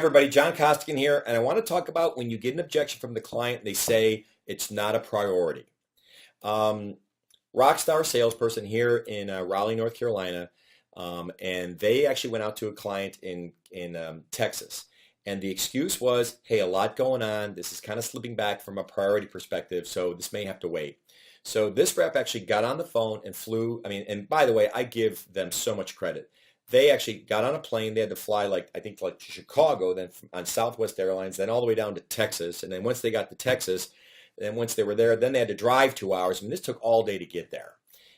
everybody, John Costigan here, and I want to talk about when you get an objection from the client and they say it's not a priority. Rockstar salesperson here in Raleigh, North Carolina, and they actually went out to a client in Texas, and the excuse was, hey, a lot going on. This is kind of slipping back from a priority perspective, so this may have to wait. So this rep actually got on the phone and flew. And by the way, I give them so much credit. They actually got on a plane. They had to fly to Chicago, then on Southwest Airlines, then all the way down to Texas. And then once they got to Texas, then once they were there, then they had to drive 2 hours. This took all day to get there.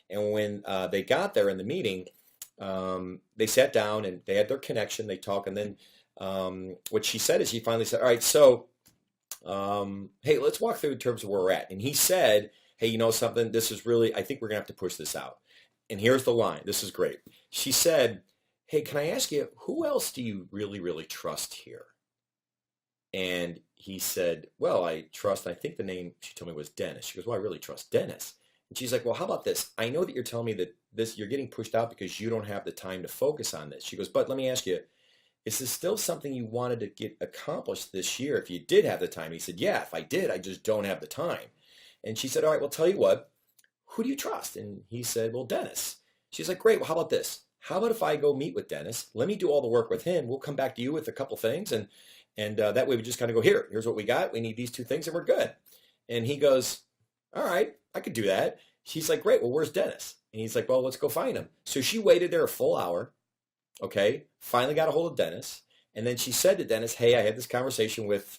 And when they got there in the meeting, they sat down and they had their connection. They talked, and then what she said is she finally said, all right, so hey, let's walk through in terms of where we're at. And he said, hey, you know something? This is really, I think we're going to have to push this out. And here's the line. This is great. She said, hey, can I ask you, who else do you really, really trust here? And he said, well, I think the name she told me was Dennis. She goes, well, I really trust Dennis. And she's like, well, how about this? I know that you're telling me that you're getting pushed out because you don't have the time to focus on this. She goes, but let me ask you, is this still something you wanted to get accomplished this year if you did have the time? He said, yeah, if I did, I just don't have the time. And she said, all right, well, tell you what, who do you trust? And he said, well, Dennis. She's like, great, well, how about this? How about if I go meet with Dennis? Let me do all the work with him. We'll come back to you with a couple things. And that way we just kind of go, here's what we got. We need these two things and we're good. And he goes, all right, I could do that. She's like, great, well, where's Dennis? And he's like, well, let's go find him. So she waited there a full hour, okay, finally got a hold of Dennis. And then she said to Dennis, hey, I had this conversation with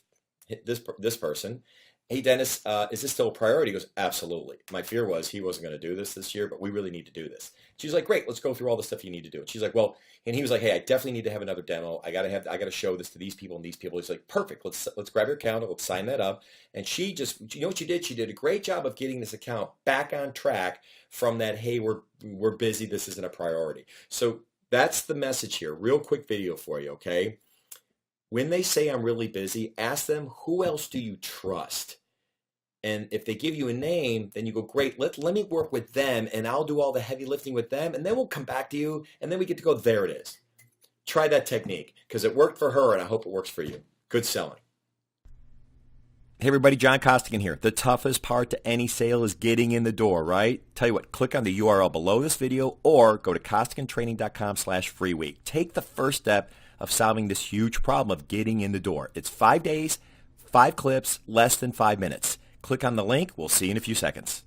this person. Hey, Dennis, is this still a priority? He goes, absolutely. My fear was he wasn't going to do this year, but we really need to do this. She's like, great, let's go through all the stuff you need to do. And she's like, well, and he was like, hey, I definitely need to have another demo. I got to show this to these people and these people. He's like, perfect. Let's grab your account. Let's sign that up. And she just, you know what she did? She did a great job of getting this account back on track from that, hey, we're busy. This isn't a priority. So that's the message here. Real quick video for you, okay? When they say I'm really busy, ask them, who else do you trust? And if they give you a name, then you go, great, let me work with them and I'll do all the heavy lifting with them and then we'll come back to you and then we get to go, there it is. Try that technique because it worked for her and I hope it works for you. Good selling. Hey everybody, John Costigan here. The toughest part to any sale is getting in the door, right? Tell you what, click on the URL below this video or go to costigantraining.com/free week. Take the first step of solving this huge problem of getting in the door. It's 5 days, 5 clips, less than 5 minutes. Click on the link. We'll see you in a few seconds.